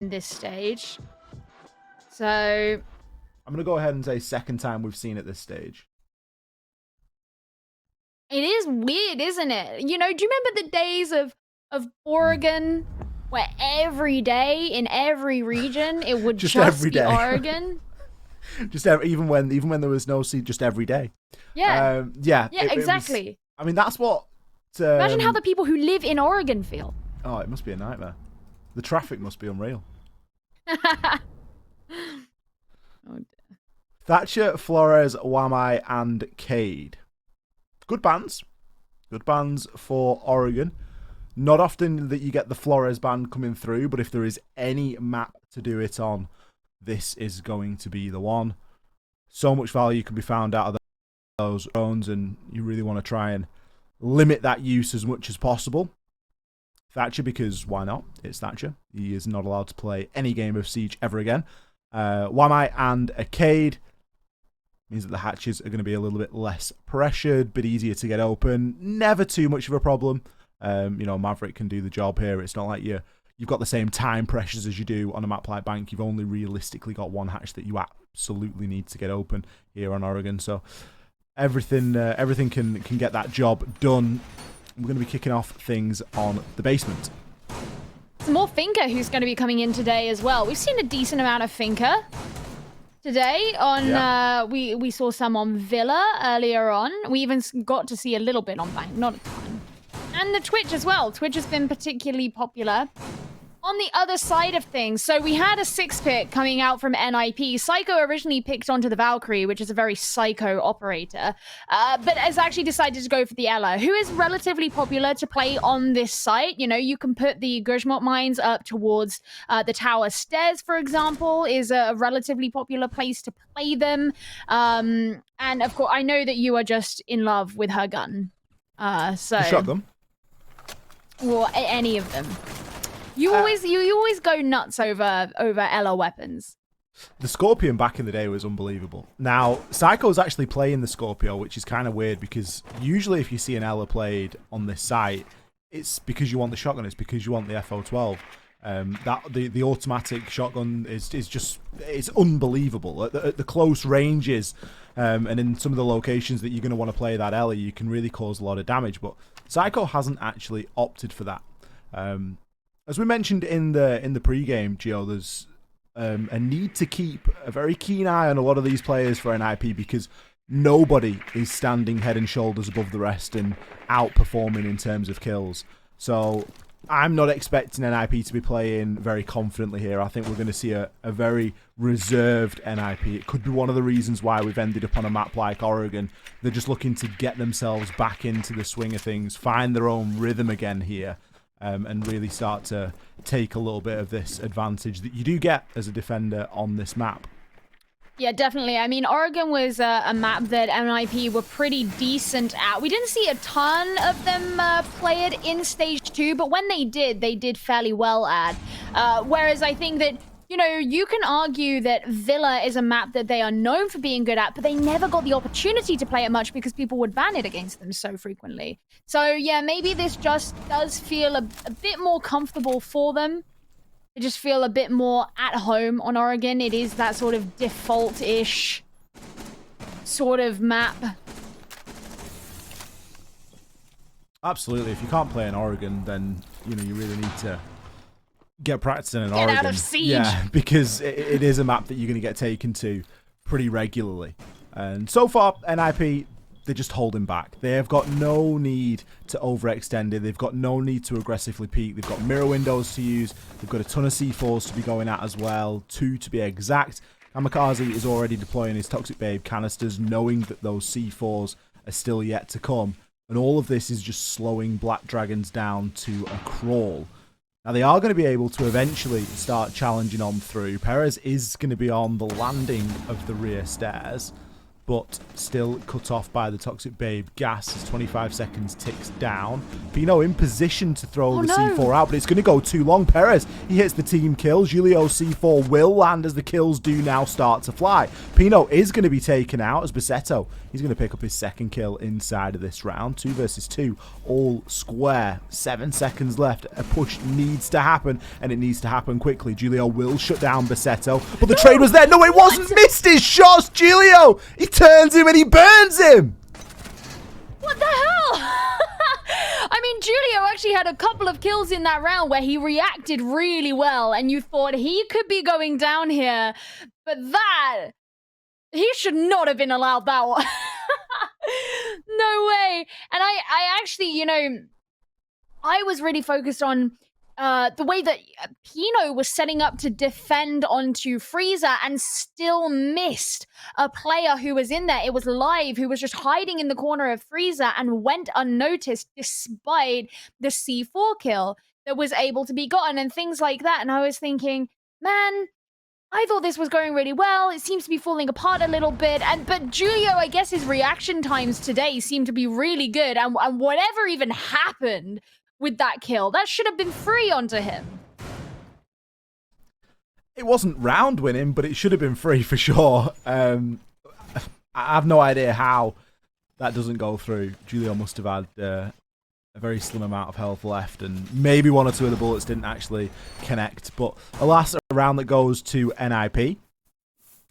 this stage. So I'm going to go ahead and say second time we've seen at this stage. it is weird, isn't it? You know, do you remember the days of Oregon where every day in every region it would just every be day. Oregon? Even when there was no seed, just every day. Yeah. Yeah, exactly. It was, I mean, that's what... Imagine how the people who live in Oregon feel. Oh, it must be a nightmare. The traffic must be unreal. Oh, Thatcher, Flores, Wamai, and Cade. Good bands. Good bands for Oregon. Not often that you get the Flores band coming through, but if there is any map to do it on, this is going to be the one. So much value can be found out of those drones, and you really want to try and limit that use as much as possible. Thatcher, because why not? It's Thatcher. He is not allowed to play any game of Siege ever again. Wamai and Arcade means that the hatches are going to be a little bit less pressured, bit easier to get open. Never too much of a problem. Maverick can do the job here. It's not like you've got the same time pressures as you do on a map like Bank. You've only realistically got one hatch that you absolutely need to get open here on Oregon. So everything can get that job done. We're going to be kicking off things on the basement. Some more Finca who's going to be coming in today as well. We've seen a decent amount of Finca today on we saw some on Villa earlier on. We even got to see a little bit on Bank, not a ton. And the Twitch as well. Twitch has been particularly popular. On the other side of things, so we had a 6-pick coming out from NIP. Psycho originally picked onto the Valkyrie, which is a very psycho operator, but has actually decided to go for the Ella, who is relatively popular to play on this site. You know, you can put the Gurjmot mines up towards the tower stairs, for example, is a relatively popular place to play them. And of course, I know that you are just in love with her gun. The shotgun? Or any of them. You always go nuts over Ella weapons. The Scorpion back in the day was unbelievable. Now, Psycho's actually playing the Scorpio, which is kind of weird because usually if you see an Ella played on this site, it's because you want the shotgun, it's because you want the FO12. The automatic shotgun is just, it's unbelievable. At the close ranges and in some of the locations that you're going to want to play that Ella, you can really cause a lot of damage. But Psycho hasn't actually opted for that. As we mentioned in the pre-game, Gio, there's a need to keep a very keen eye on a lot of these players for NIP because nobody is standing head and shoulders above the rest and outperforming in terms of kills. So I'm not expecting NIP to be playing very confidently here. I think we're going to see a very reserved NIP. It could be one of the reasons why we've ended up on a map like Oregon. They're just looking to get themselves back into the swing of things, find their own rhythm again here. And really start to take a little bit of this advantage that you do get as a defender on this map. Yeah, definitely. I mean, Oregon was a map that NIP were pretty decent at. We didn't see a ton of them play it in Stage 2, but when they did fairly well at. Whereas I think that, you know, you can argue that Villa is a map that they are known for being good at, but they never got the opportunity to play it much because people would ban it against them so frequently. So, yeah, maybe this just does feel a bit more comfortable for them. They just feel a bit more at home on Oregon. It is that sort of default-ish sort of map. Absolutely. If you can't play in Oregon, then, you know, you really need to get practicing in Oregon. Get out of Siege. Yeah, because it is a map that you're going to get taken to pretty regularly. And so far, NIP, they're just holding back. They have got no need to overextend it. They've got no need to aggressively peek. They've got mirror windows to use. They've got a ton of C4s to be going at as well, 2 to be exact. Kamikaze is already deploying his Toxic Babe canisters, knowing that those C4s are still yet to come. And all of this is just slowing Black Dragons down to a crawl. Now, they are going to be able to eventually start challenging on through. Perez is going to be on the landing of the rear stairs. but still cut off by the Toxic Babe. Gas as 25 seconds ticks down. Pino in position to throw the C4 out, but it's going to go too long. Perez, he hits the team kill. Julio's C4 will land as the kills do now start to fly. Pino is going to be taken out as Bassetto. He's going to pick up his second kill inside of this round. 2 versus 2, all square. 7 seconds left. A push needs to happen, and it needs to happen quickly. Julio will shut down Bassetto, but the trade was there. No, it wasn't. Missed his shots. Julio, he turns him and he burns him. What the hell? I mean, Julio actually had a couple of kills in that round where he reacted really well, and you thought he could be going down here, but that... he should not have been allowed that one. No way. And I actually, you know, I was really focused on the way that Pino was setting up to defend onto Freezer and still missed a player who was in there. It was Live, who was just hiding in the corner of Freezer and went unnoticed despite the C4 kill that was able to be gotten and things like that. And I was thinking, man, I thought this was going really well. It seems to be falling apart a little bit. But Julio, I guess his reaction times today seem to be really good. And whatever even happened with that kill, that should have been free onto him. It wasn't round winning, but it should have been free for sure. I have no idea how that doesn't go through. Julio must have had a very slim amount of health left, and maybe 1 or 2 of the bullets didn't actually connect. But alas, a round that goes to NIP.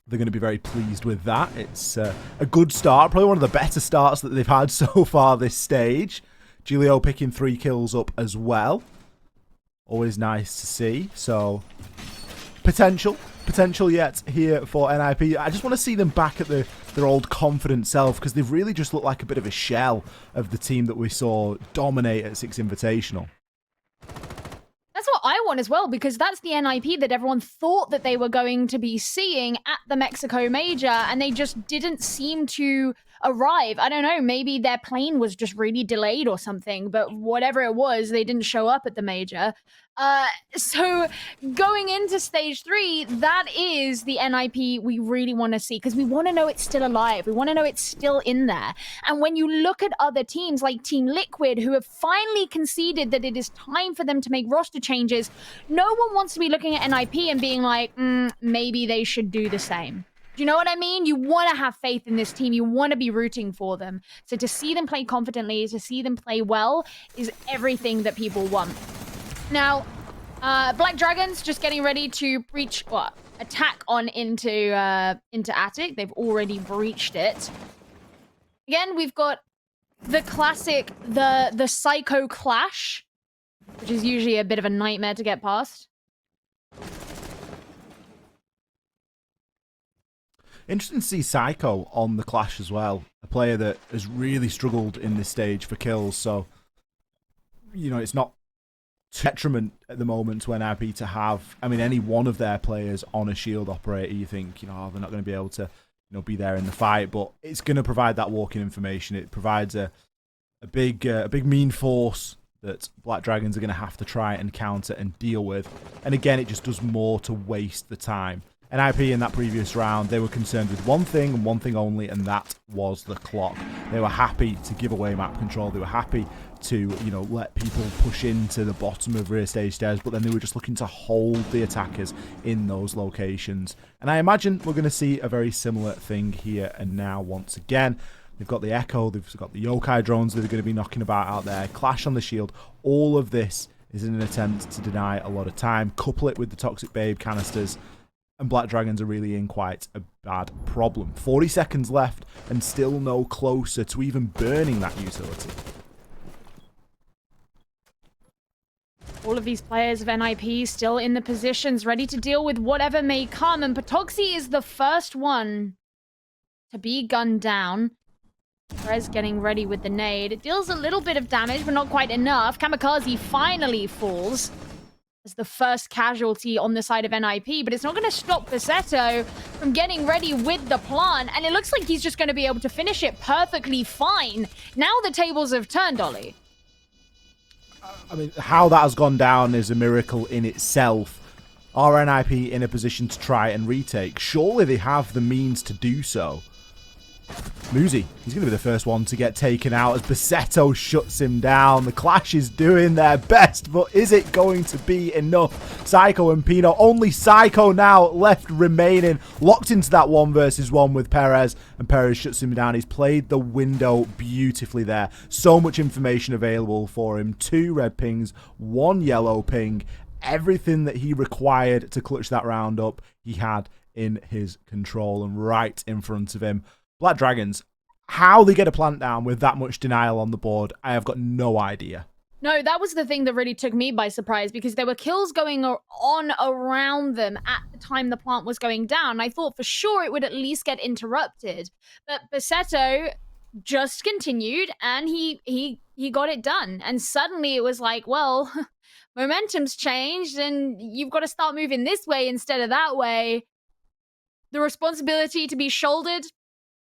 They're going to be very pleased with that. It's a good start, probably one of the better starts that they've had so far this stage. Julio picking 3 kills up as well. Always nice to see. So, potential yet here for NIP. I just want to see them back at their old confident self, because they've really just looked like a bit of a shell of the team that we saw dominate at 6 Invitational. That's what I want as well, because that's the NIP that everyone thought that they were going to be seeing at the Mexico Major, and they just didn't seem to arrive. I don't know, maybe their plane was just really delayed or something, but whatever it was, they didn't show up at the Major. So going into stage 3, that is the NIP we really want to see, because we want to know it's still alive. We want to know it's still in there. And when you look at other teams like Team Liquid, who have finally conceded that it is time for them to make roster changes, no one wants to be looking at NIP and being like, maybe they should do the same. Do you know what I mean? You want to have faith in this team. You want to be rooting for them. So to see them play confidently, to see them play well, is everything that people want. Now, Black Dragons just getting ready to breach, attack on into Attic. They've already breached it. Again, we've got the classic, the Psycho Clash, which is usually a bit of a nightmare to get past. Interesting to see Psycho on the Clash as well. A player that has really struggled in this stage for kills. So, you know, it's not detriment at the moment to NIP to have, I mean, any one of their players on a shield operator. You think, you know, they're not going to be able to, you know, be there in the fight, but it's going to provide that walking information. It provides a big mean force that Black Dragons are going to have to try and counter and deal with. And again, it just does more to waste the time. NIP in that previous round, they were concerned with one thing and one thing only, and that was the clock. They were happy to give away map control. They were happy to, you know, let people push into the bottom of rear stage stairs, but then they were just looking to hold the attackers in those locations. And I imagine we're going to see a very similar thing here and now once again. They've got the Echo, they've got the Yokai drones that are going to be knocking about out there, Clash on the shield. All of this is in an attempt to deny a lot of time, couple it with the Toxic Babe canisters, and Black Dragons are really in quite a bad problem. 40 seconds left and still no closer to even burning that utility. All of these players of NIP still in the positions, ready to deal with whatever may come. And Patoxy is the first one to be gunned down. Perez getting ready with the nade. It deals a little bit of damage, but not quite enough. Kamikaze finally falls as the first casualty on the side of NIP, but it's not going to stop Bassetto from getting ready with the plant, and it looks like he's just going to be able to finish it perfectly fine. Now the tables have turned, Ollie. I mean, how that has gone down is a miracle in itself. Are NIP in a position to try and retake? Surely they have the means to do so. Muzi, he's going to be the first one to get taken out as Basetto shuts him down. The Clash is doing their best, but is it going to be enough? Psycho and Pino, only Psycho now left remaining, locked into that 1 versus 1 with Perez, and Perez shuts him down. He's played the window beautifully there. So much information available for him. 2 red pings, 1 yellow ping. Everything that he required to clutch that round up, he had in his control and right in front of him. Black Dragons, how they get a plant down with that much denial on the board, I have got no idea. No, that was the thing that really took me by surprise, because there were kills going on around them at the time the plant was going down. I thought for sure it would at least get interrupted. But Basetto just continued, and he got it done. And suddenly it was like, well, momentum's changed, and you've got to start moving this way instead of that way. The responsibility to be shouldered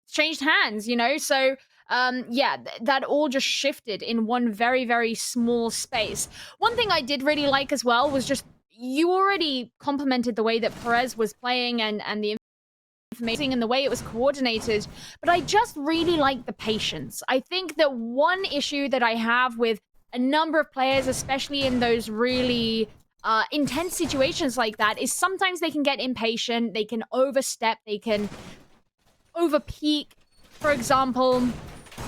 changed hands, you know? So, yeah, that all just shifted in one very, very small space. One thing I did really like as well was just, you already complimented the way that Perez was playing and the information and the way it was coordinated, but I just really like the patience. I think that one issue that I have with a number of players, especially in those really intense situations like that, is sometimes they can get impatient, they can overstep, they can over peak. For example,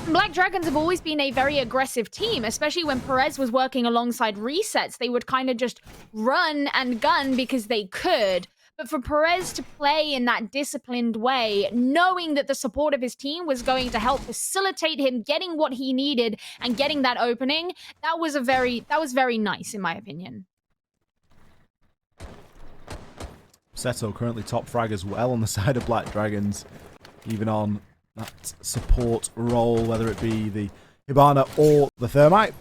Black Dragons have always been a very aggressive team, especially when Perez was working alongside resets. They would kind of just run and gun because they could. But for Perez to play in that disciplined way, knowing that the support of his team was going to help facilitate him getting what he needed and getting that opening, that was very nice in my opinion. Seto currently top frag as well on the side of Black Dragons, even on that support role, whether it be the Hibana or the Thermite.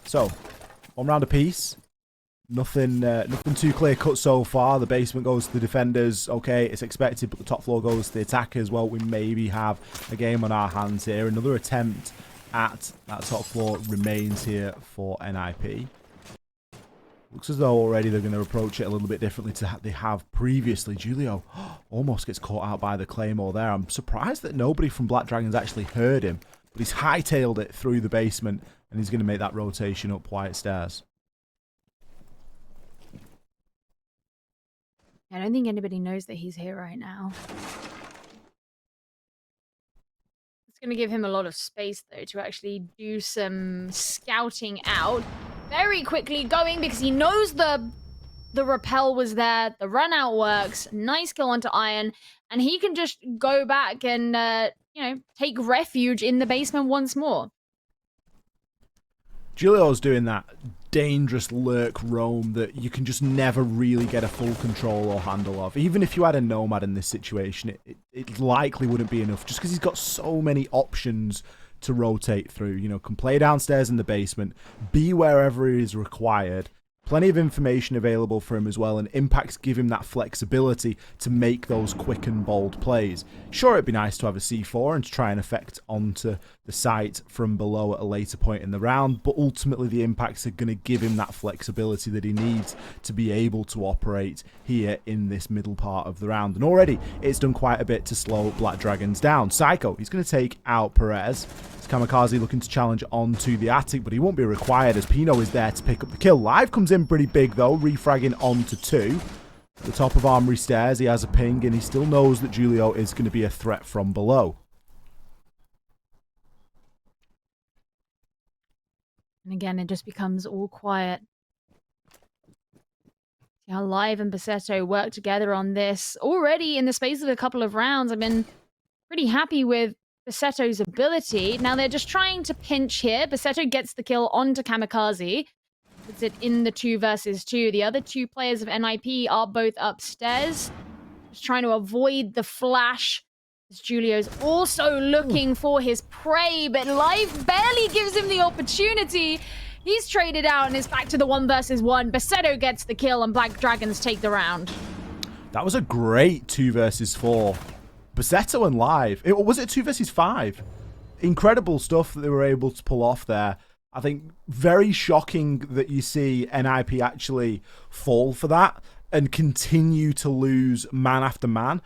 So, 1 round apiece. Nothing too clear cut so far. The basement goes to the defenders. Okay, it's expected, but the top floor goes to the attackers. Well, we maybe have a game on our hands here. Another attempt at that top floor remains here for NIP. Looks as though already they're going to approach it a little bit differently to they have previously. Julio almost gets caught out by the Claymore there. I'm surprised that nobody from Black Dragons actually heard him, but he's hightailed it through the basement, and he's going to make that rotation up White Stairs. I don't think anybody knows that he's here right now. It's going to give him a lot of space, though, to actually do some scouting out. Very quickly going, because he knows the repel was there. The run out works. Nice kill onto Iron. And he can just go back and, you know, take refuge in the basement once more. Julio's doing that dangerous lurk roam that you can just never really get a full control or handle of. Even if you had a Nomad in this situation, it likely wouldn't be enough, just because he's got so many options to rotate through. You know, can play downstairs in the basement, be wherever he is required. Plenty of information available for him as well, and impacts give him that flexibility to make those quick and bold plays. Sure, it'd be nice to have a C4 and to try and affect onto the site from below at a later point in the round, but ultimately the impacts are going to give him that flexibility that he needs to be able to operate here in this middle part of the round. And already it's done quite a bit to slow Black Dragons down. Psycho, he's going to take out Perez. It's Kamikaze looking to challenge onto the attic, but he won't be required as Pino is there to pick up the kill. Live comes in pretty big though, refragging onto 2. At the top of Armory Stairs, he has a ping, and he still knows that Julio is going to be a threat from below. And again, it just becomes all quiet. See how Live and Basetto work together on this. Already in the space of a couple of rounds, I've been pretty happy with Basetto's ability. Now they're just trying to pinch here. Basetto gets the kill onto Kamikaze. Puts it in the 2 versus 2. The other 2 players of NIP are both upstairs. Just trying to avoid the flash. As Julio's also looking for his prey, but Live barely gives him the opportunity. He's traded out and is back to the 1 versus 1. Basetto gets the kill and Black Dragons take the round. That was a great 2 versus 4. Basetto and Live. Was it 2 versus 5? Incredible stuff that they were able to pull off there. I think very shocking that you see NIP actually fall for that and continue to lose man after man.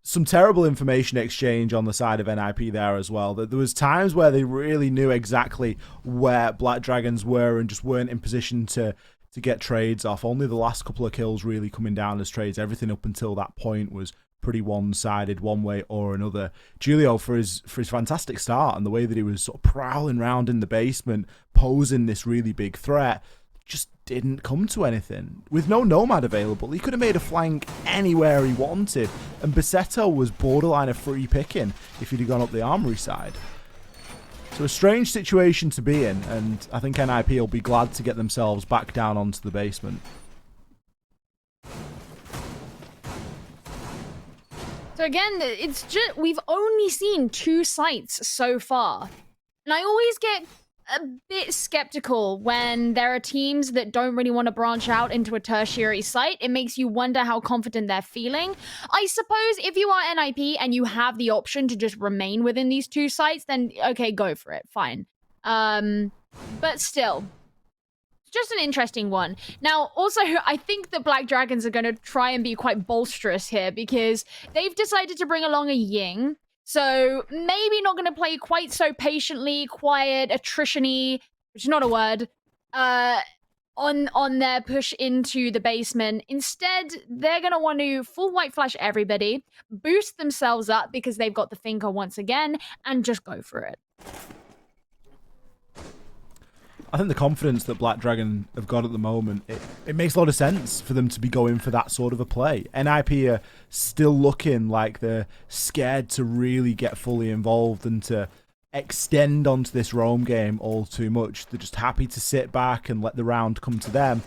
some terrible information exchange on the side of NIP there as well. That there was times where they really knew exactly where Black Dragons were and just weren't in position to get trades off. Only the last couple of kills really coming down as trades. Everything up until that point was pretty one-sided one way or another. Julio, for his fantastic start and the way that he was sort of prowling around in the basement, posing this really big threat, just didn't come to anything. With no Nomad available, he could have made a flank anywhere he wanted, and Basetto was borderline a free picking if he'd have gone up the armory side. So a strange situation to be in, and I think NIP will be glad to get themselves back down onto the basement. So again, it's just, we've only seen 2 sites so far. And I always get a bit skeptical when there are teams that don't really want to branch out into a tertiary site. It makes you wonder how confident they're feeling. I suppose if you are NIP and you have the option to just remain within these 2 sites, then okay, go for it, fine. But still, just an interesting one. Now, also, I think the Black Dragons are going to try and be quite bolsterous here because they've decided to bring along a Ying. So maybe not going to play quite so patiently, quiet, attrition-y, which is not a word, on their push into the basement. Instead, they're going to want to full white flash everybody, boost themselves up because they've got the Finker once again, and just go for it. I think the confidence that Black Dragon have got at the moment, it makes a lot of sense for them to be going for that sort of a play. NIP are still looking like they're scared to really get fully involved and to extend onto this roam game all too much. They're just happy to sit back and let the round come to them.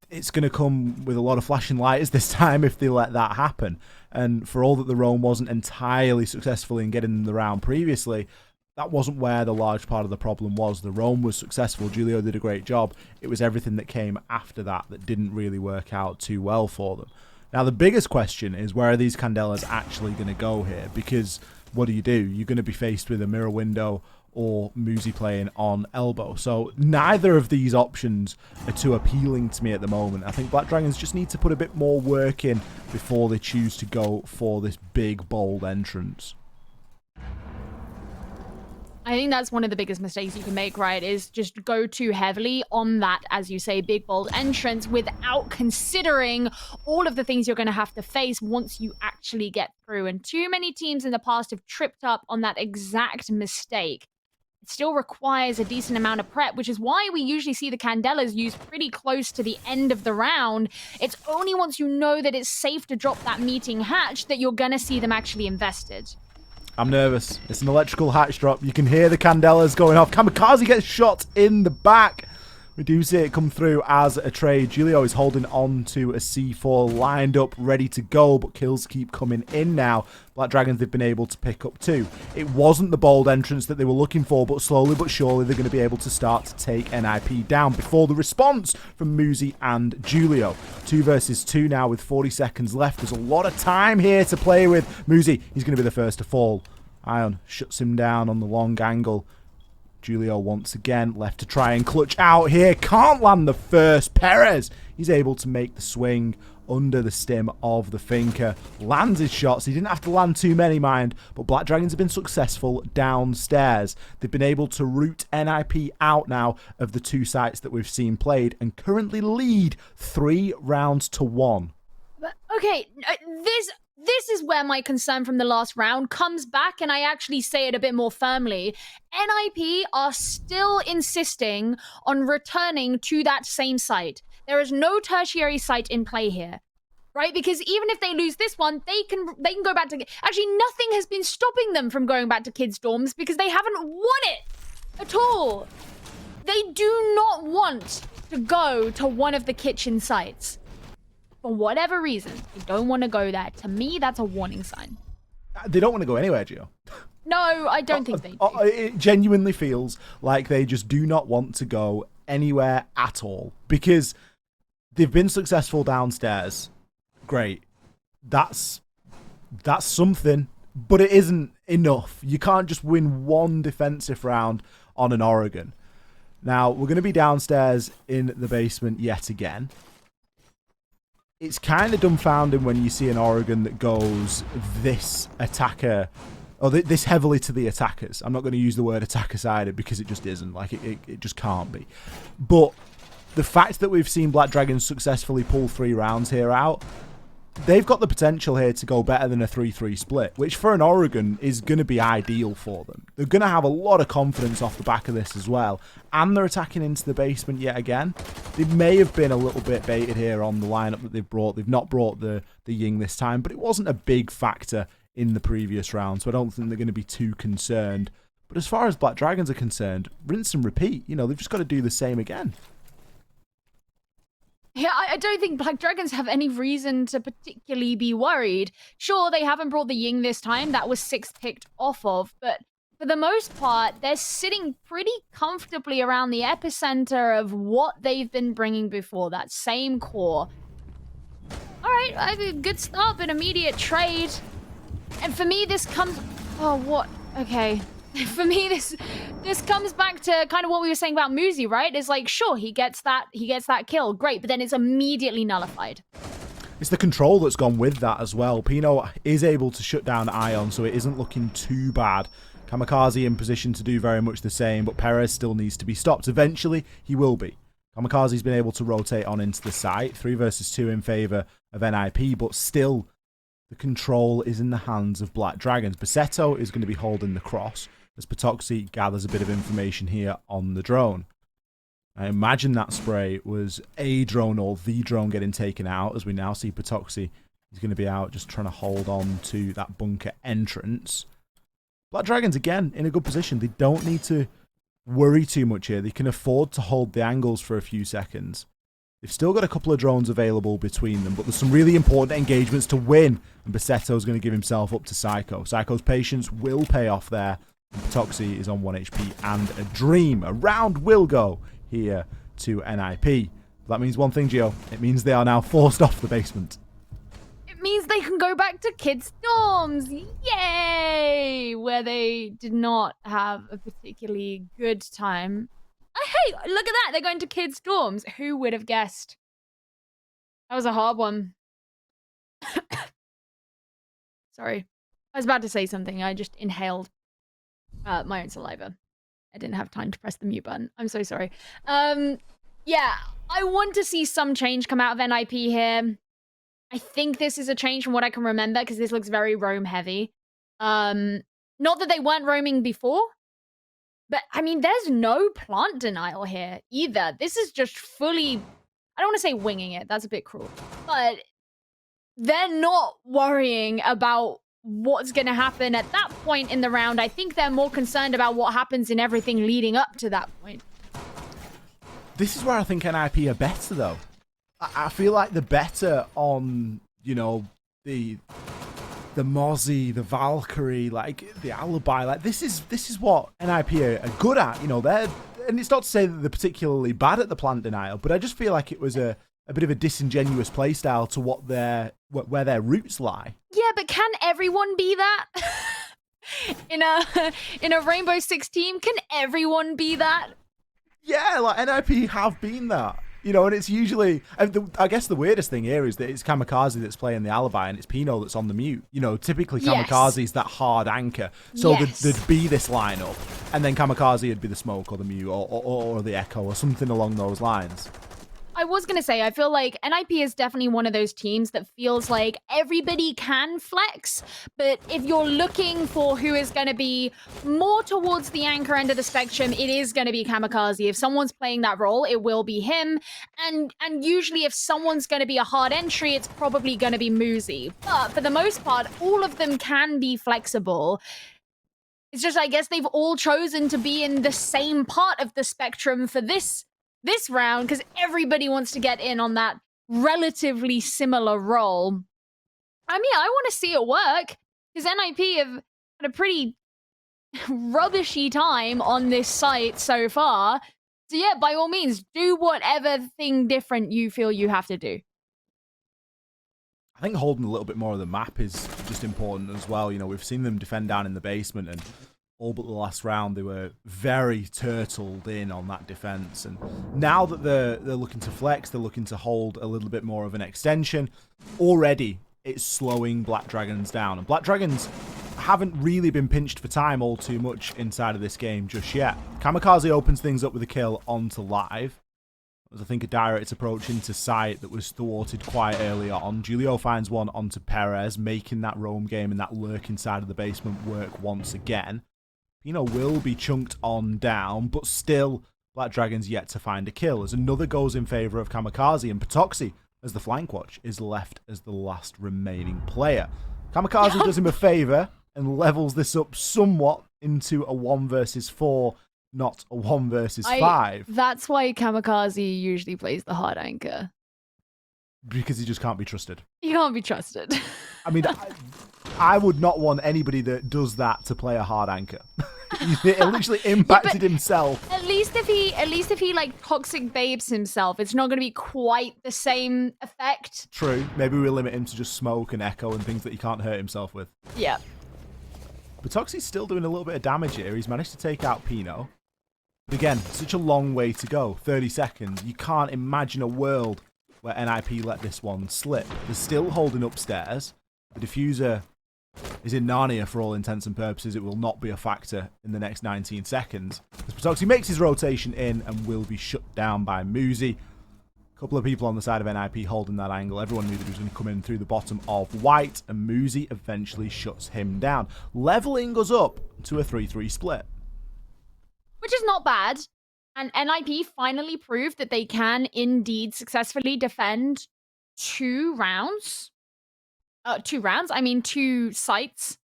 It's going to come with a lot of flashing lights this time if they let that happen. And for all that the roam wasn't entirely successful in getting the round previously, that wasn't where the large part of the problem was. The roam was successful. Julio did a great job. It was everything that came after that didn't really work out too well for them. Now, the biggest question is, where are these Candelas actually going to go here? Because what do? You're going to be faced with a mirror window or Muzi playing on elbow. So neither of these options are too appealing to me at the moment. I think Black Dragons just need to put a bit more work in before they choose to go for this big, bold entrance. I think that's one of the biggest mistakes you can make, right? Is just go too heavily on that, as you say, big, bold entrance without considering all of the things you're going to have to face once you actually get through. And too many teams in the past have tripped up on that exact mistake. It still requires a decent amount of prep, which is why we usually see the Candelas used pretty close to the end of the round. It's only once you know that it's safe to drop that meeting hatch that you're going to see them actually invested. I'm nervous. It's an electrical hatch drop. You can hear the Candelas going off. Kamikaze gets shot in the back. We do see it come through as a trade. Julio is holding on to a C4 lined up, ready to go, but kills keep coming in now. Black Dragons, they've been able to pick up 2. It wasn't the bold entrance that they were looking for, but slowly but surely they're going to be able to start to take NIP down before the response from Muzi and Julio. 2 versus 2 now with 40 seconds left. There's a lot of time here to play with. Muzi, he's going to be the first to fall. Ion shuts him down on the long angle. Julio once again left to try and clutch out here. Can't land the first. Perez, he's able to make the swing under the stim of the Finker. Lands his shots. He didn't have to land too many, mind, but Black Dragons have been successful downstairs. They've been able to root NIP out now of the 2 sites that we've seen played and currently lead 3 rounds to 1. Okay, this is where my concern from the last round comes back, and I actually say it a bit more firmly. NIP are still insisting on returning to that same site. There is no tertiary site in play here, right? Because even if they lose this one, they can go back to... Actually, nothing has been stopping them from going back to kids' dorms because they haven't won it at all. They do not want to go to one of the kitchen sites. For whatever reason, they don't want to go there. To me, that's a warning sign. They don't want to go anywhere, Gio. No, I don't think they do. It genuinely feels like they just do not want to go anywhere at all. Because they've been successful downstairs. Great. That's something. But it isn't enough. You can't just win one defensive round on an Oregon. Now, we're going to be downstairs in the basement yet again. it's kind of dumbfounding when you see an Oregon that goes this attacker, or this heavily to the attackers. I'm not going to use the word attacker-sided because it just isn't. Like, it just can't be. But the fact that we've seen Black Dragons successfully pull 3 rounds here out, they've got the potential here to go better than a 3-3 split, which for an Oregon is going to be ideal for them. They're going to have a lot of confidence off the back of this as well. And they're attacking into the basement yet again. They may have been a little bit baited here on the lineup that they've brought. They've not brought the Ying this time, but it wasn't a big factor in the previous round, so I don't think they're going to be too concerned. But as far as Black Dragons are concerned, rinse and repeat. You know, they've just got to do the same again. Yeah, I don't think Black Dragons have any reason to particularly be worried. Sure, they haven't brought the Ying this time. That was 6 picked off of. But for the most part, they're sitting pretty comfortably around the epicenter of what they've been bringing before. That same core. All right, I have a good start, but immediate trade. And for me, this comes... Oh, what? Okay. For me, this comes back to kind of what we were saying about Muzi, right? It's like, sure, he gets that kill, great, but then it's immediately nullified. It's the control that's gone with that as well. Pino is able to shut down Ion, so it isn't looking too bad. Kamikaze in position to do very much the same, but Perez still needs to be stopped. Eventually, he will be. Kamikaze's been able to rotate on into the site. 3 versus 2 in favour of NIP, but still, the control is in the hands of Black Dragons. Baseto is going to be holding the cross as Patoxy gathers a bit of information here on the drone. I imagine that spray was a drone or the drone getting taken out, as we now see Patoxy is going to be out just trying to hold on to that bunker entrance. Black Dragons, again, in a good position. They don't need to worry too much here. They can afford to hold the angles for a few seconds. They've still got a couple of drones available between them, but there's some really important engagements to win, and Baseto's going to give himself up to Psycho. Psycho's patience will pay off there. Patoxy is on 1 HP and a dream. A round will go here to NIP. That means one thing, Gio. It means they are now forced off the basement. It means they can go back to kids' dorms. Yay! Where they did not have a particularly good time. Hey, look at that. They're going to kids' dorms. Who would have guessed? That was a hard one. Sorry. I was about to say something. I just inhaled my own saliva. I didn't have time to press the mute button. I'm so sorry. Yeah, I want to see some change come out of NIP here. I think this is a change from what I can remember because this looks very roam heavy. Not that they weren't roaming before, but I mean, there's no plant denial here either. This is just fully, I don't want to say winging it. That's a bit cruel, but they're not worrying about what's going to happen at that point in the round. I think they're more concerned about what happens in everything leading up to that point. This is where I think NIP are better, though. I feel like they're better on, you know, the Mozzie, the Valkyrie, like the Alibi. Like this is what NIP are good at. You know, and it's not to say that they're particularly bad at the plant denial, but I just feel like it was a bit of a disingenuous playstyle to where their roots lie. Yeah, but can everyone be that? in a Rainbow Six team, can everyone be that? Yeah, like NIP have been that. You know, and it's usually, I guess the weirdest thing here is that it's Kamikaze that's playing the Alibi and it's Pino that's on the mute. You know, typically Kamikaze is that hard anchor. So there'd be this lineup, and then Kamikaze would be the smoke or the mute or the echo or something along those lines. I was going to say, I feel like NIP is definitely one of those teams that feels like everybody can flex, but if you're looking for who is going to be more towards the anchor end of the spectrum, it is going to be Kamikaze. If someone's playing that role, it will be him, and usually if someone's going to be a hard entry, it's probably going to be Muzi. But for the most part, all of them can be flexible. It's just, I guess they've all chosen to be in the same part of the spectrum for this round, because everybody wants to get in on that relatively similar role. I mean, I want to see it work, because NIP have had a pretty rubbishy time on this site so far. So yeah, by all means, do whatever thing different you feel you have to do. I think holding a little bit more of the map is just important as well. You know, we've seen them defend down in the basement, and all but the last round, they were very turtled in on that defense. And now that they're looking to flex, they're looking to hold a little bit more of an extension. Already, it's slowing Black Dragons down. And Black Dragons haven't really been pinched for time all too much inside of this game just yet. Kamikaze opens things up with a kill onto Live. As I think a direct approach into sight that was thwarted quite early on. Julio finds one onto Perez, making that roam game and that lurk inside of the basement work once again. Pino will be chunked on down, but still, Black Dragon's yet to find a kill, as another goes in favour of Kamikaze, and Patoxy, as the flank watch, is left as the last remaining player. Kamikaze does him a favour and levels this up somewhat into a 1 versus 4, not a 1 versus 5. That's why Kamikaze usually plays the hard anchor. Because he just can't be trusted. He can't be trusted. I mean, I would not want anybody that does that to play a hard anchor. He literally impacted himself. At least if he like toxic babes himself, it's not going to be quite the same effect. True. Maybe we limit him to just smoke and echo and things that he can't hurt himself with. Yeah. But Toxie's still doing a little bit of damage here. He's managed to take out Pino. But again, such a long way to go. 30 seconds. You can't imagine a world where NIP let this one slip. They're still holding upstairs. The diffuser is in Narnia for all intents and purposes. It will not be a factor in the next 19 seconds. As Patoxy makes his rotation in and will be shut down by Muzi. A couple of people on the side of NIP holding that angle. Everyone knew that he was going to come in through the bottom of white, and Muzi eventually shuts him down. Leveling us up to a 3-3 split. Which is not bad. And NIP finally proved that they can indeed successfully defend 2 rounds. 2 rounds? I mean 2 sites.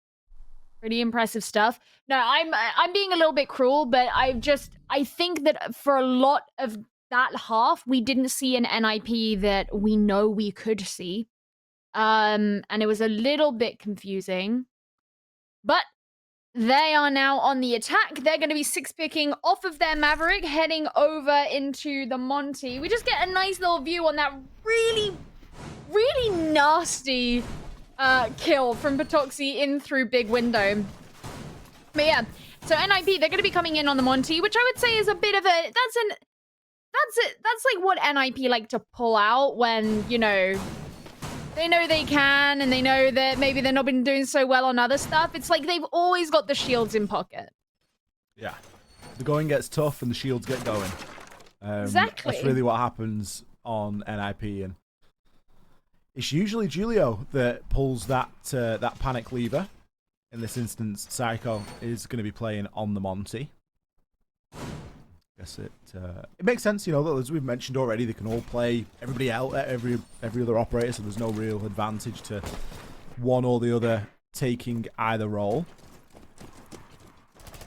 Pretty impressive stuff. No, I'm being a little bit cruel, but I think that for a lot of that half, we didn't see an NIP that we know we could see. And it was a little bit confusing. But they are now on the attack. They're going to be 6-picking off of their Maverick, heading over into the Monty. We just get a nice little view on that really, really nasty kill from Patoxy in through big window. But yeah, so NIP, they're going to be coming in on the Monty, which I would say is a bit of a... That's like what NIP like to pull out when, you know... They know they can, and they know that maybe they've not been doing so well on other stuff. It's like they've always got the shields in pocket. Yeah. The going gets tough and the shields get going. Exactly. That's really what happens on NIP. And it's usually Julio that pulls that panic lever. In this instance, Psycho is going to be playing on the Monty. Guess it makes sense, you know, as we've mentioned already, they can all play everybody else, every other operator, so there's no real advantage to one or the other taking either role.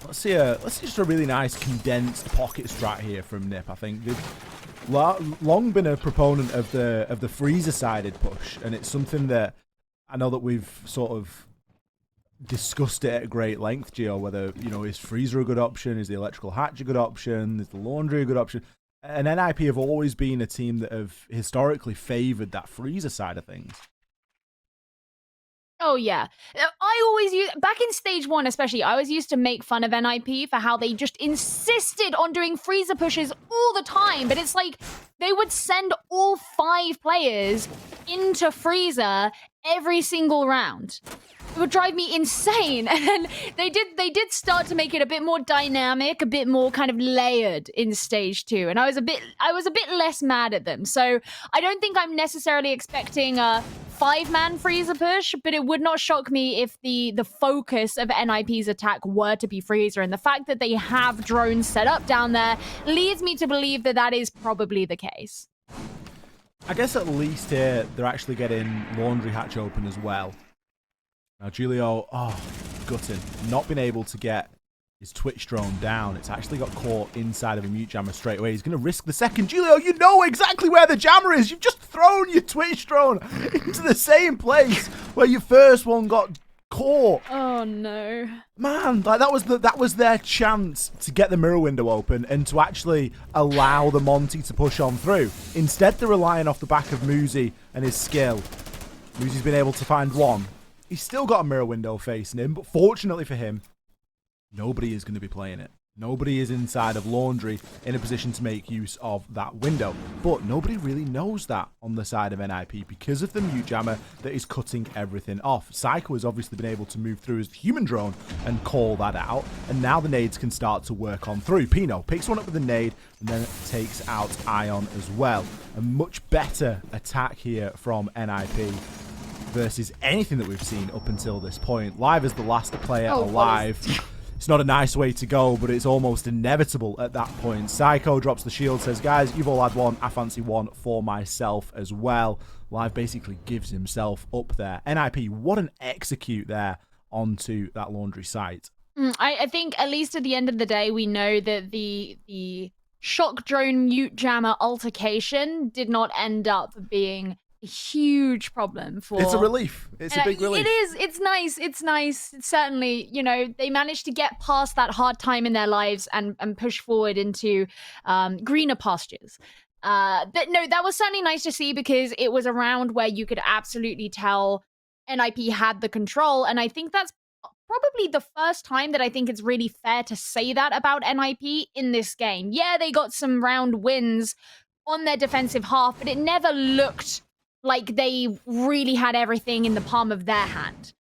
Let's see just a really nice condensed pocket strat here from Nip. I think they've long been a proponent of the freezer-sided push, and it's something that I know that we've sort of discussed it at great length, Gio, whether, you know, is freezer a good option, is the electrical hatch a good option, is the laundry a good option? And NIP have always been a team that have historically favoured that freezer side of things. Oh, yeah. I always use, back in stage 1 especially, I always used to make fun of NIP for how they just insisted on doing freezer pushes all the time. But it's like they would send all 5 players into freezer every single round. It would drive me insane. And they did start to make it a bit more dynamic, a bit more kind of layered in stage 2. And I was a bit less mad at them. So I don't think I'm necessarily expecting a 5-man freezer push, but it would not shock me if the focus of NIP's attack were to be freezer. And the fact that they have drones set up down there leads me to believe that that is probably the case. I guess at least here they're actually getting laundry hatch open as well. Now Julio, gutting, not been able to get his Twitch drone down. It's actually got caught inside of a mute jammer straight away. He's going to risk the second. Julio, you know exactly where the jammer is. You've just thrown your Twitch drone into the same place where your first one got caught. Oh no, man! Like that was their chance to get the mirror window open and to actually allow the Monty to push on through. Instead, they're relying off the back of Muzi and his skill. Muzi's been able to find one. He's still got a mirror window facing him, but fortunately for him, nobody is going to be playing it. Nobody is inside of Laundry in a position to make use of that window. But nobody really knows that on the side of NIP because of the mute jammer that is cutting everything off. Psycho has obviously been able to move through as the human drone and call that out. And now the nades can start to work on through. Pino picks one up with a nade and then takes out Ion as well. A much better attack here from NIP versus anything that we've seen up until this point. Live as the last player alive. It's not a nice way to go, but it's almost inevitable at that point. Psycho drops the shield, says, guys, you've all had one. I fancy one for myself as well. Live basically gives himself up there. NIP, what an execute there onto that Laundry site. I think at least at the end of the day, we know that the shock drone mute jammer altercation did not end up being a huge problem for... It's a relief. It's a big relief. It is. It's nice. It's nice. It's certainly, you know, they managed to get past that hard time in their lives and push forward into greener pastures. But no, that was certainly nice to see because it was a round where you could absolutely tell NIP had the control. And I think that's probably the first time that I think it's really fair to say that about NIP in this game. Yeah, they got some round wins on their defensive half, but it never looked like they really had everything in the palm of their hand.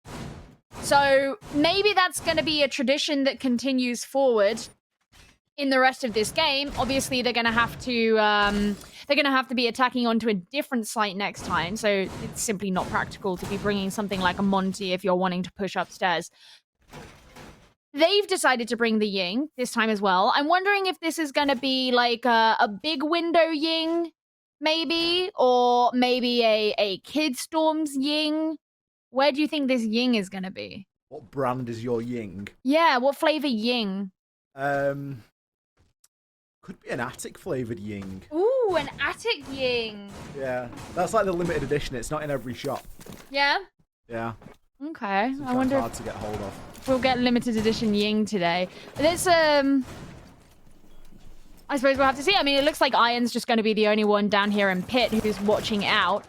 So maybe that's going to be a tradition that continues forward in the rest of this game. Obviously, they're going to have to be attacking onto a different site next time. So it's simply not practical to be bringing something like a Monty if you're wanting to push upstairs. They've decided to bring the Ying this time as well. I'm wondering if this is going to be like a big window Ying, maybe, or maybe a Kid Storms Ying. Where do you think this Ying is going to be? What brand is your Ying? Yeah, what flavor Ying? Could be an attic flavored Ying. Ooh, an attic Ying. Yeah, that's like the limited edition. It's not in every shop. Yeah? Yeah. Okay. It's I wonder hard to get hold of. We'll get limited edition Ying today. There's I suppose we'll have to see. I mean, it looks like Iron's just going to be the only one down here in pit who's watching out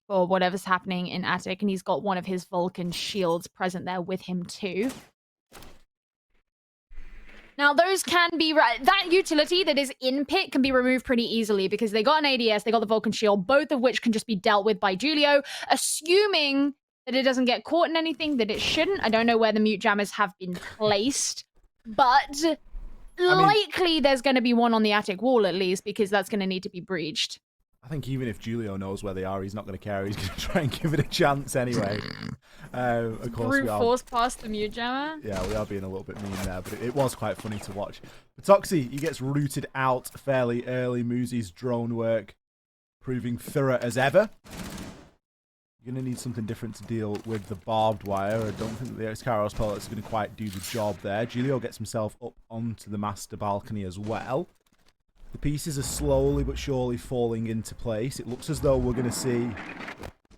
for whatever's happening in attic, and he's got one of his Vulcan shields present there with him too. Now, those can be... That utility that is in pit can be removed pretty easily because they got an ADS, they got the Vulcan shield, both of which can just be dealt with by Julio, assuming that it doesn't get caught in anything that it shouldn't. I don't know where the mute jammers have been placed, but likely there's going to be one on the attic wall at least because that's going to need to be breached. I think even if Julio knows where they are, he's not going to care. He's going to try and give it a chance anyway. Of course, brute force past the mute jammer. Yeah, we are being a little bit mean there, but it was quite funny to watch. Patoxy, he gets rooted out fairly early. Muzi's drone work proving thorough as ever. You're going to need something different to deal with the barbed wire. I don't think that the X-Kairos pellets are going to quite do the job there. Julio gets himself up onto the master balcony as well. The pieces are slowly but surely falling into place. It looks as though we're going to see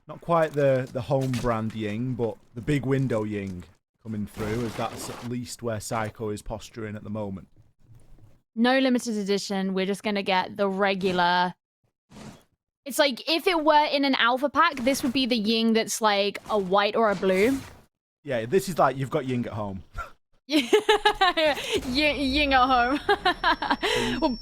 not quite the home brand Ying, but the big window Ying coming through, as that's at least where Psycho is posturing at the moment. No limited edition. We're just going to get the regular... It's like, if it were in an alpha pack, this would be the Ying that's like a white or a blue. Yeah, this is like you've got Ying at home. Ying at home. Well,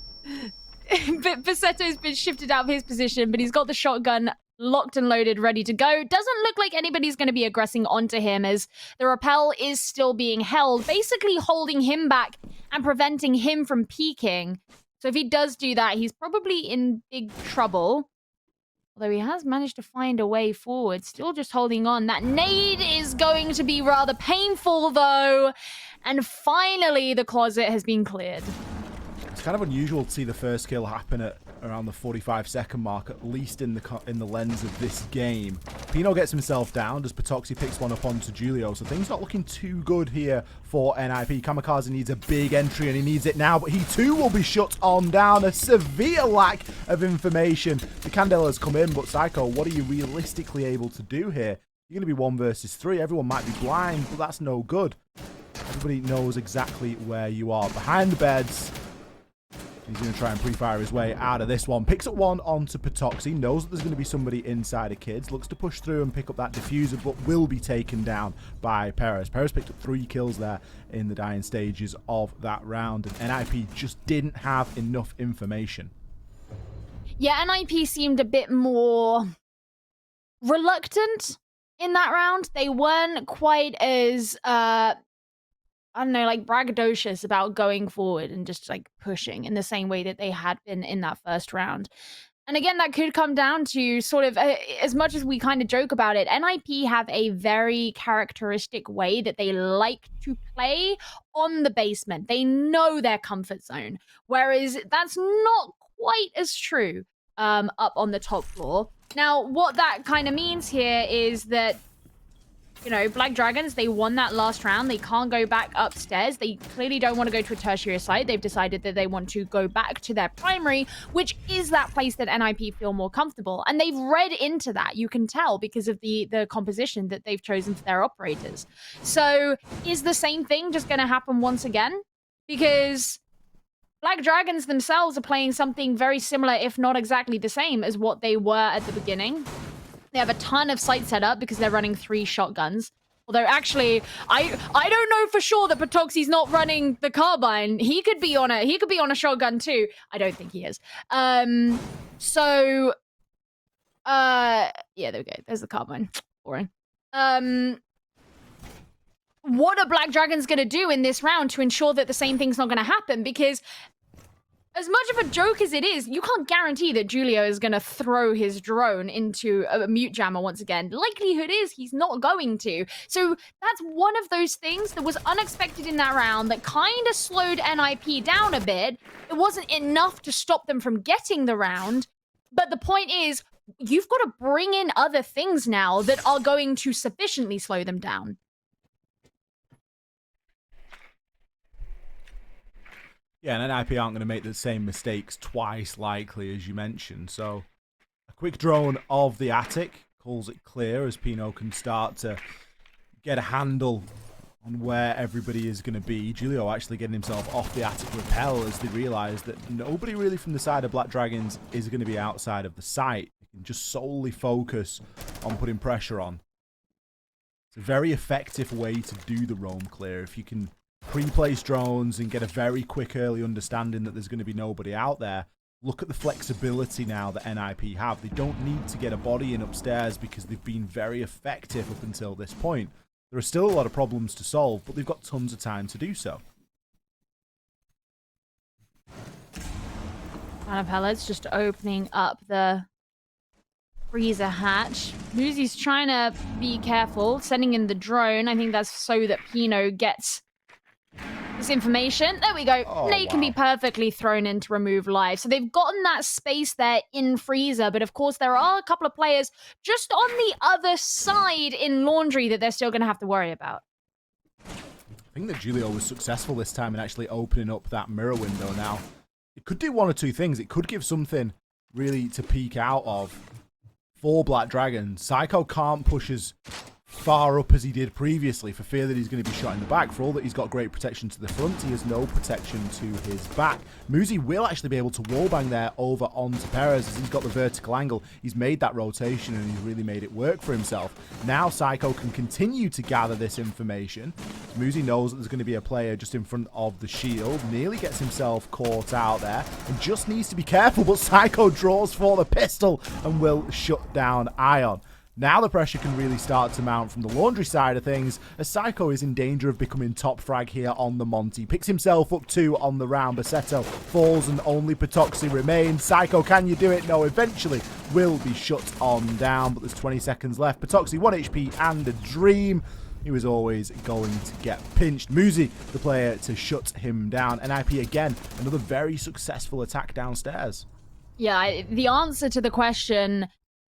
Bassetto's been shifted out of his position, but he's got the shotgun locked and loaded, ready to go. Doesn't look like anybody's going to be aggressing onto him as the rappel is still being held, basically holding him back and preventing him from peeking. So if he does do that, he's probably in big trouble. Although he has managed to find a way forward, still just holding on. That nade is going to be rather painful, though. And finally, the closet has been cleared. It's kind of unusual to see the first kill happen at around the 45-second mark, at least in the lens of this game. Pino gets himself down as Patoxy picks one up onto Julio, so things not looking too good here for NIP. Kamikaze needs a big entry, and he needs it now, but he too will be shut on down. A severe lack of information. The Candela's come in, but Psycho, what are you realistically able to do here? You're going to be 1 versus 3. Everyone might be blind, but that's no good. Everybody knows exactly where you are. Behind the beds, He's going to try and pre-fire his way out of this one. Picks up one onto Patoxy. Knows that there's going to be somebody inside of Kids. Looks to push through and pick up that diffuser, but will be taken down by Perez. Perez picked up 3 kills there in the dying stages of that round. And NIP just didn't have enough information. Yeah, NIP seemed a bit more reluctant in that round. They weren't quite as I don't know, like braggadocious about going forward and just like pushing in the same way that they had been in that first round. And again, that could come down to sort of, as much as we kind of joke about it, NIP have a very characteristic way that they like to play on the basement. They know their comfort zone, whereas that's not quite as true up on the top floor. Now, what that kind of means here is that, you know, Black Dragons, they won that last round. They can't go back upstairs. They clearly don't want to go to a tertiary site. They've decided that they want to go back to their primary, which is that place that NIP feel more comfortable. And they've read into that, you can tell, because of the composition that they've chosen for their operators. So is the same thing just going to happen once again? Because Black Dragons themselves are playing something very similar, if not exactly the same, as what they were at the beginning. They have a ton of sight set up because they're running 3 shotguns. Although, actually, I don't know for sure that Patoxy's not running the carbine. He could be on a shotgun too. I don't think he is. Yeah, there we go. There's the carbine. Boring. What are Black Dragons going to do in this round to ensure that the same thing's not going to happen? Because as much of a joke as it is, you can't guarantee that Julio is going to throw his drone into a mute jammer once again. Likelihood is he's not going to. So that's one of those things that was unexpected in that round that kind of slowed NIP down a bit. It wasn't enough to stop them from getting the round. But the point is, you've got to bring in other things now that are going to sufficiently slow them down. Yeah, and NIP aren't going to make the same mistakes twice, likely, as you mentioned. So, a quick drone of the attic calls it clear as Pino can start to get a handle on where everybody is going to be. Julio actually getting himself off the attic rappel as they realise that nobody really from the side of Black Dragons is going to be outside of the site. They can just solely focus on putting pressure on. It's a very effective way to do the roam clear. If you can pre-place drones and get a very quick early understanding that there's going to be nobody out there, look at the flexibility now that NIP have. They don't need to get a body in upstairs because they've been very effective up until this point. There are still a lot of problems to solve, but they've got tons of time to do so. Kind of pellets just opening up the freezer hatch. Muzi's trying to be careful, sending in the drone. I think that's so that Pino gets this information. There we go. Oh, Nate can be perfectly thrown in to remove live. So they've gotten that space there in freezer, but of course there are a couple of players just on the other side in laundry that they're still going to have to worry about. I think that Julio was successful this time in actually opening up that mirror window now. It could do one or two things. It could give something really to peek out of for Black Dragon. Psycho can't push as far up as he did previously for fear that he's going to be shot in the back. For all that he's got great protection to the front, he has no protection to his back. Muzi will actually be able to wallbang there over onto Perez as he's got the vertical angle. He's made that rotation and he's really made it work for himself. Now Psycho can continue to gather this information. Muzi knows that there's going to be a player just in front of the shield. Nearly gets himself caught out there and just needs to be careful, but Psycho draws for the pistol and will shut down Ion. Now the pressure can really start to mount from the laundry side of things, as Psycho is in danger of becoming top frag here on the Monty. Picks himself up 2 on the round. Bassetto falls and only Patoxy remains. Psycho, can you do it? No, eventually will be shut on down, but there's 20 seconds left. Patoxy, 1 HP and a dream. He was always going to get pinched. Muzi, the player to shut him down. NIP again, another very successful attack downstairs. Yeah, the answer to the question,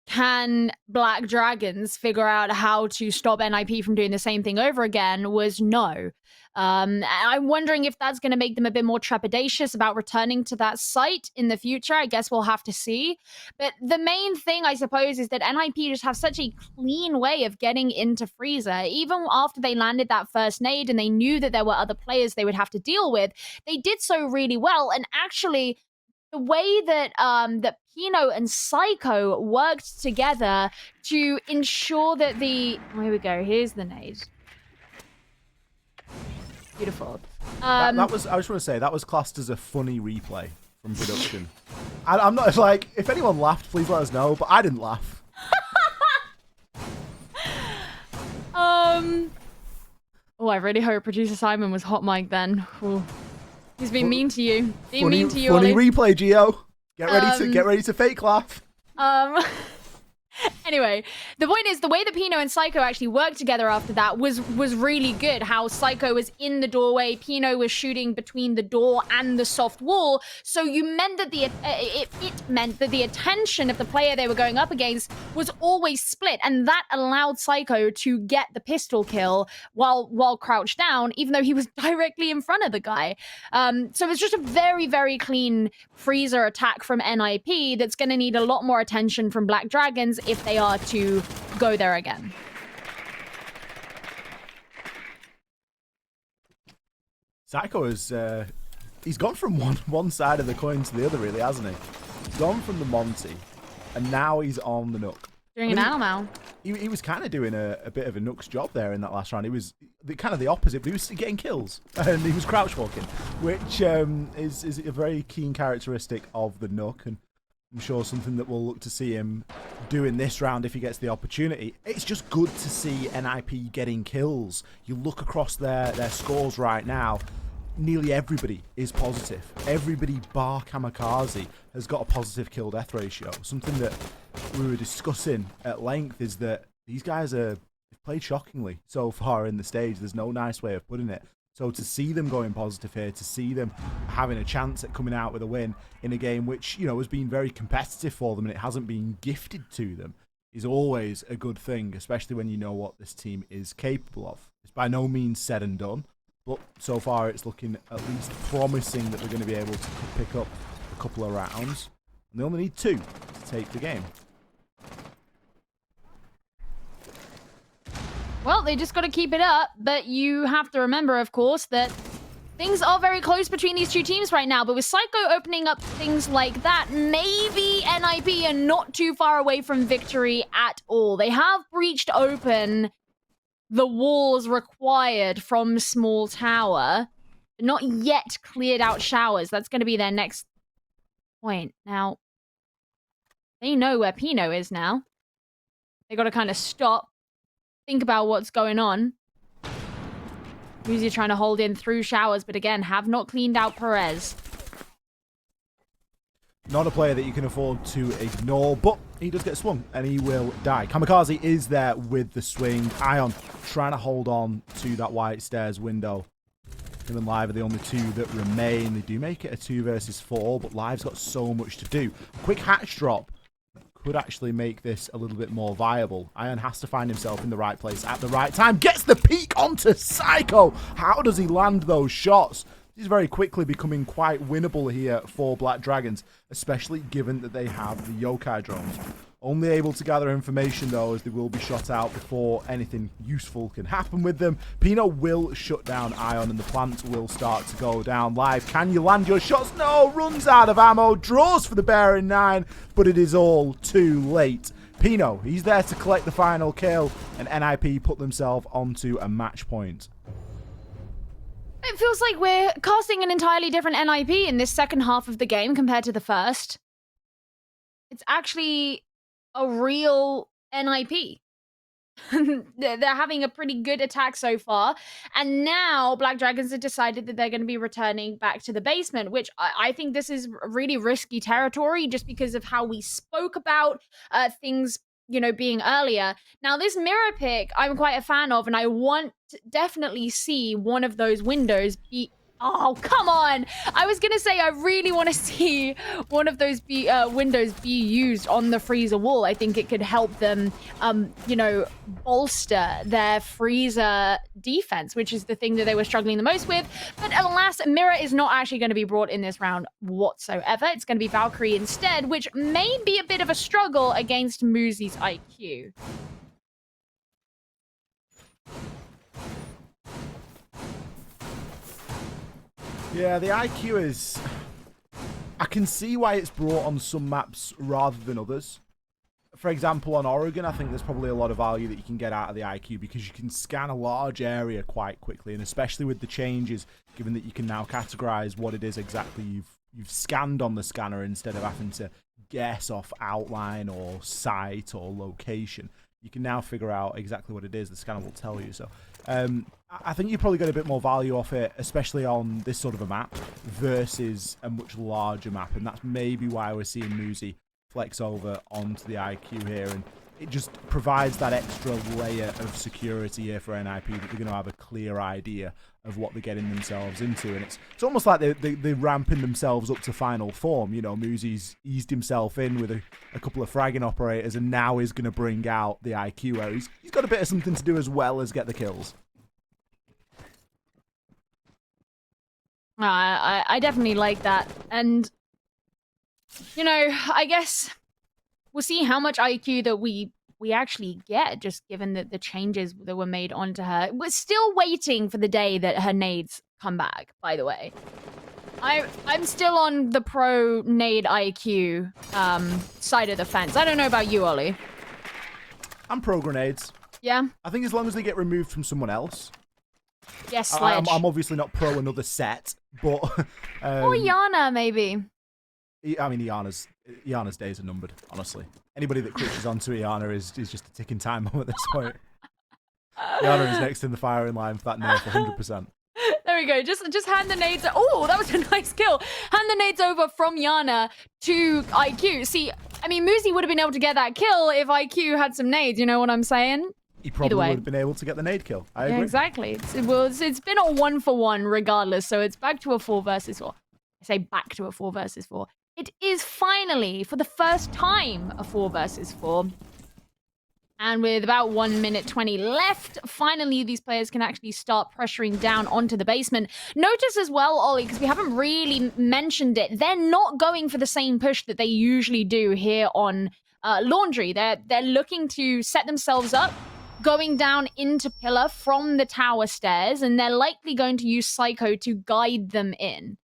can Black Dragons figure out how to stop NIP from doing the same thing over again, was no. I'm wondering if that's going to make them a bit more trepidatious about returning to that site in the future. I guess we'll have to see. But the main thing, I suppose, is that NIP just have such a clean way of getting into freezer. Even after they landed that first nade and they knew that there were other players they would have to deal with, they did so really well. And actually, the way that that Pino and Psycho worked together to ensure that the... Oh, here we go. Here's the nade. Beautiful. That was, I just want to say, that was classed as a funny replay from production. I'm not, like, if anyone laughed, please let us know, but I didn't laugh. Oh, I really hope producer Simon was hot mic then. Ooh. He's been mean to you. Being mean to you, Funny Ollie. replay, Gio. Get ready to fake laugh. Anyway, the point is, the way that Pino and Psycho actually worked together after that was really good. How Psycho was in the doorway, Pino was shooting between the door and the soft wall. So you meant that it meant that the attention of the player they were going up against was always split, and that allowed Psycho to get the pistol kill while crouched down, even though he was directly in front of the guy. So it's just a very, very clean freezer attack from NIP that's going to need a lot more attention from Black Dragons if they are to go there again. Psycho is he's gone from one side of the coin to the other, really, hasn't he? He's gone from the Monty, and now he's on the Nook. Doing an Alamo. He was kind of doing a bit of a Nook's job there in that last round. He was kind of the opposite, but he was getting kills, and he was crouch walking, which is a very keen characteristic of the Nook, and I'm sure something that we'll look to see him do in this round if he gets the opportunity. It's just good to see NIP getting kills. You look across their scores right now, nearly everybody is positive. Everybody bar Kamikaze has got a positive kill-death ratio. Something that we were discussing at length is that these guys have played shockingly so far in the stage. There's no nice way of putting it. So to see them going positive here, to see them having a chance at coming out with a win in a game which, you know, has been very competitive for them and it hasn't been gifted to them, is always a good thing, especially when you know what this team is capable of. It's by no means said and done, but so far it's looking at least promising that they're going to be able to pick up a couple of rounds. And they only need 2 to take the game. Well, they just got to keep it up, but you have to remember, of course, that things are very close between these two teams right now. But with Psycho opening up things like that, maybe NIP are not too far away from victory at all. They have breached open the walls required from Small Tower, but not yet cleared out showers. That's going to be their next point. Now, they know where Pino is now. They got to kind of stop, think about what's going on. Usually trying to hold in through showers, but again, have not cleaned out Perez. Not a player that you can afford to ignore, but he does get swung, and he will die. Kamikaze is there with the swing. Ion trying to hold on to that white stairs window. Him and Live are the only 2 that remain. They do make it a 2 versus 4, but Live's got so much to do. A quick hatch drop could actually make this a little bit more viable. Ion has to find himself in the right place at the right time. Gets the peek onto Psycho. How does he land those shots? He's very quickly becoming quite winnable here for Black Dragons, especially given that they have the yokai drones. Only able to gather information, though, as they will be shot out before anything useful can happen with them. Pino will shut down Ion, and the plant will start to go down. Live, can you land your shots? No, runs out of ammo, draws for the bear in 9, but it is all too late. Pino, he's there to collect the final kill, and NIP put themselves onto a match point. It feels like we're casting an entirely different NIP in this second half of the game compared to the first. It's actually a real NIP. They're having a pretty good attack so far. And now Black Dragons have decided that they're going to be returning back to the basement, which I think this is really risky territory just because of how we spoke about things, you know, being earlier. Now, this mirror pick, I'm quite a fan of, and I want to definitely see one of those windows be... Oh, come on! I was going to say I really want to see one of those windows be used on the freezer wall. I think it could help them, you know, bolster their freezer defense, which is the thing that they were struggling the most with. But alas, Mirror is not actually going to be brought in this round whatsoever. It's going to be Valkyrie instead, which may be a bit of a struggle against Muzi's IQ. Yeah, the IQ is... I can see why it's brought on some maps rather than others. For example, on Oregon, I think there's probably a lot of value that you can get out of the IQ because you can scan a large area quite quickly, and especially with the changes, given that you can now categorize what it is exactly you've scanned on the scanner instead of having to guess off outline or site or location. You can now figure out exactly what it is. The scanner will tell you. So I think you probably get a bit more value off it, especially on this sort of a map versus a much larger map, and that's maybe why we're seeing Muzi flex over onto the IQ here, and it just provides that extra layer of security here for NIP that they're going to have a clear idea of what they're getting themselves into, and it's almost like they're ramping themselves up to final form. You know, Muzi's eased himself in with a couple of fragging operators, and now he's going to bring out the IQ where he's got a bit of something to do as well as get the kills. I definitely like that, and you know, I guess we'll see how much IQ that we actually get, just given that the changes that were made onto her. We're still waiting for the day that her nades come back, by the way. I'm still on the pro nade IQ side of the fence. I don't know about you, Ollie. I'm pro grenades. Yeah? I think as long as they get removed from someone else. Yes, Sledge. I'm obviously not pro another set, but... or Yana, maybe. I mean, Iana's days are numbered, honestly. Anybody that crouches onto Iana is just a ticking time bomb at this point. Iana is next in the firing line for that nerf, 100%. There we go. Just hand the nades... Oh, that was a nice kill. Hand the nades over from Yana to IQ. See, I mean, Muzi would have been able to get that kill if IQ had some nades, you know what I'm saying? He probably would have been able to get the nade kill. I agree. Yeah, exactly. It's been a 1-for-1 regardless, so it's back to a 4 versus 4. I say back to a 4 versus 4. It is finally, for the first time, a 4 versus 4. And with about 1 minute 20 left, finally these players can actually start pressuring down onto the basement. Notice as well, Ollie, because we haven't really mentioned it, they're not going for the same push that they usually do here on Laundry. They're looking to set themselves up, going down into Pillar from the tower stairs, and they're likely going to use Psycho to guide them in.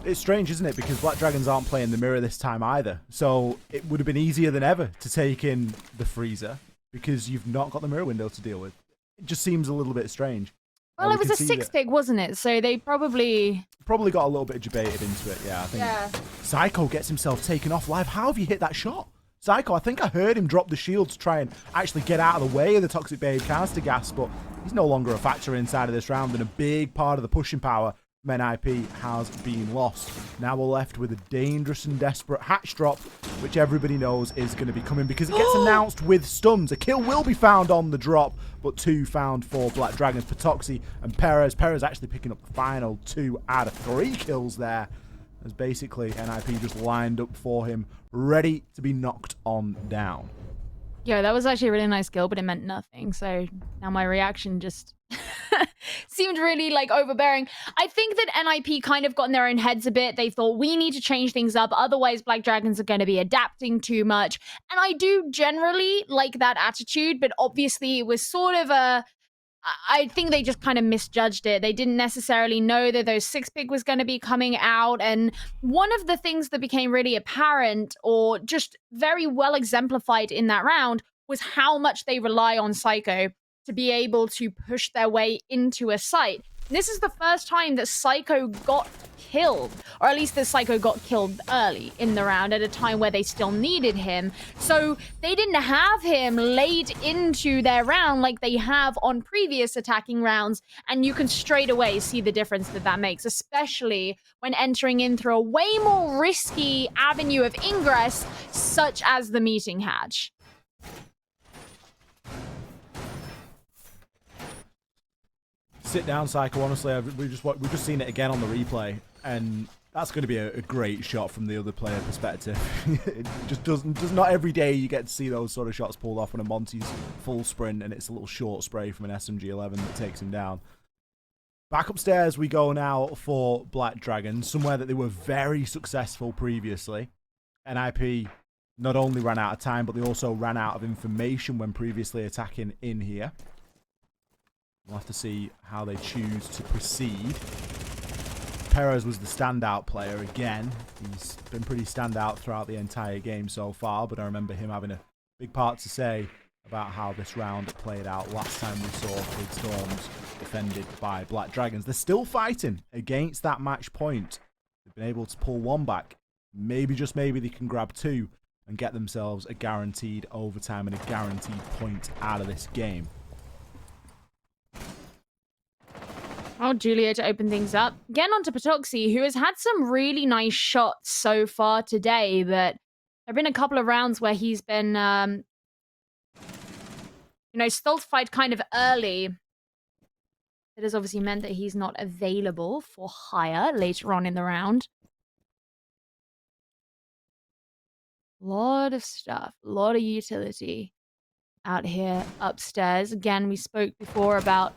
It's strange, isn't it? Because Black Dragons aren't playing the mirror this time either. So it would have been easier than ever to take in the freezer because you've not got the mirror window to deal with. It just seems a little bit strange. Well, it was a 6-pick, wasn't it? So they probably got a little bit debated into it, yeah. I think Psycho gets himself taken off live. How have you hit that shot? Psycho, I think I heard him drop the shield to try and actually get out of the way of the Toxic Babe canister gas, but he's no longer a factor inside of this round, and a big part of the pushing power from NIP has been lost. Now we're left with a dangerous and desperate hatch drop, which everybody knows is going to be coming because it gets announced with stuns. A kill will be found on the drop, but 2 found for Black Dragons, for Toxie and Perez. Perez actually picking up the final 2 out of 3 kills there, as basically NIP just lined up for him, ready to be knocked on down. Yo, that was actually a really nice kill, but it meant nothing. So now my reaction just seemed really like overbearing. I think that NIP kind of got in their own heads a bit. They thought, we need to change things up, otherwise Black Dragons are going to be adapting too much. And I do generally like that attitude, but obviously it was sort of I think they just kind of misjudged it. They didn't necessarily know that those 6-pick was going to be coming out. And one of the things that became really apparent, or just very well exemplified in that round, was how much they rely on Psycho to be able to push their way into a site. This is the first time that Psycho got killed, or at least that Psycho got killed early in the round at a time where they still needed him. So they didn't have him laid into their round like they have on previous attacking rounds, and you can straight away see the difference that makes, especially when entering in through a way more risky avenue of ingress, such as the meeting hatch. Sit down, Psycho. Honestly, we've just seen it again on the replay, and that's going to be a great shot from the other player perspective. It just does not every day you get to see those sort of shots pulled off when a Monty's full sprint and it's a little short spray from an SMG-11 that takes him down. Back upstairs we go now for Black Dragons, somewhere that they were very successful previously. NIP not only ran out of time, but they also ran out of information when previously attacking in here. We'll have to see how they choose to proceed. Perez was the standout player again. He's been pretty standout throughout the entire game so far, but I remember him having a big part to say about how this round played out last time we saw Big Storms defended by Black Dragons. They're still fighting against that match point. They've been able to pull one back. Maybe, just maybe, they can grab two and get themselves a guaranteed overtime and a guaranteed point out of this game. Oh, Julia to open things up. Again onto Patoxy, who has had some really nice shots so far today, but there have been a couple of rounds where he's been, stultified kind of early. It has obviously meant that he's not available for hire later on in the round. A lot of stuff, a lot of utility out here upstairs. Again, we spoke before about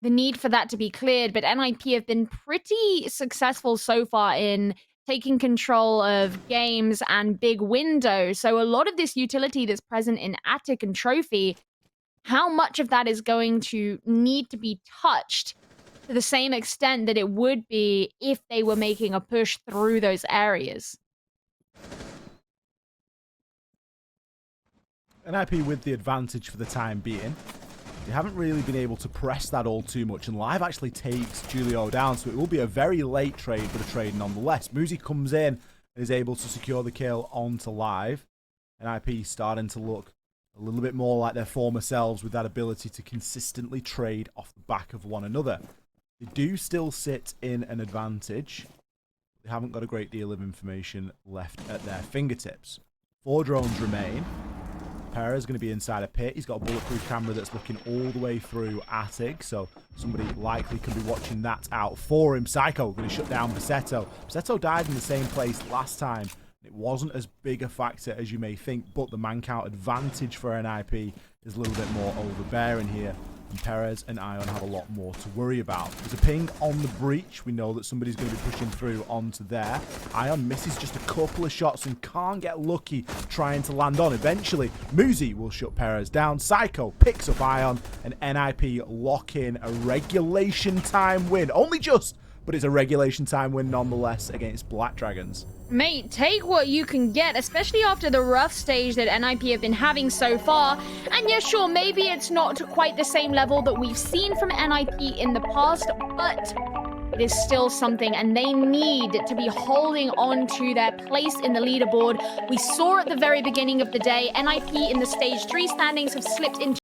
the need for that to be cleared, but NIP have been pretty successful so far in taking control of games and big windows. So a lot of this utility that's present in Attic and Trophy, how much of that is going to need to be touched to the same extent that it would be if they were making a push through those areas? NIP with the advantage for the time being. They haven't really been able to press that all too much, and Live actually takes Julio down, so it will be a very late trade, but a trade nonetheless. Muzi comes in and is able to secure the kill onto Live. NIP starting to look a little bit more like their former selves with that ability to consistently trade off the back of one another. They do still sit in an advantage. They haven't got a great deal of information left at their fingertips. 4 drones remain. Perez going to be inside a pit. He's got a bulletproof camera that's looking all the way through Attic, so somebody likely can be watching that out for him. Psycho going to shut down Basetto. Basetto died in the same place last time. It wasn't as big a factor as you may think, but the man count advantage for NIP is a little bit more overbearing here. And Perez and Ion have a lot more to worry about. There's a ping on the breach. We know that somebody's going to be pushing through onto there. Ion misses just a couple of shots and can't get lucky trying to land on. Eventually, Muzi will shut Perez down. Psycho picks up Ion, and NIP lock in a regulation time win. Only just, but it's a regulation time win nonetheless against Black Dragons. Mate, take what you can get, especially after the rough stage that NIP have been having so far. And yeah, sure, maybe it's not quite the same level that we've seen from NIP in the past, but it is still something, and they need to be holding on to their place in the leaderboard. We saw at the very beginning of the day, NIP in the stage 3 standings have slipped into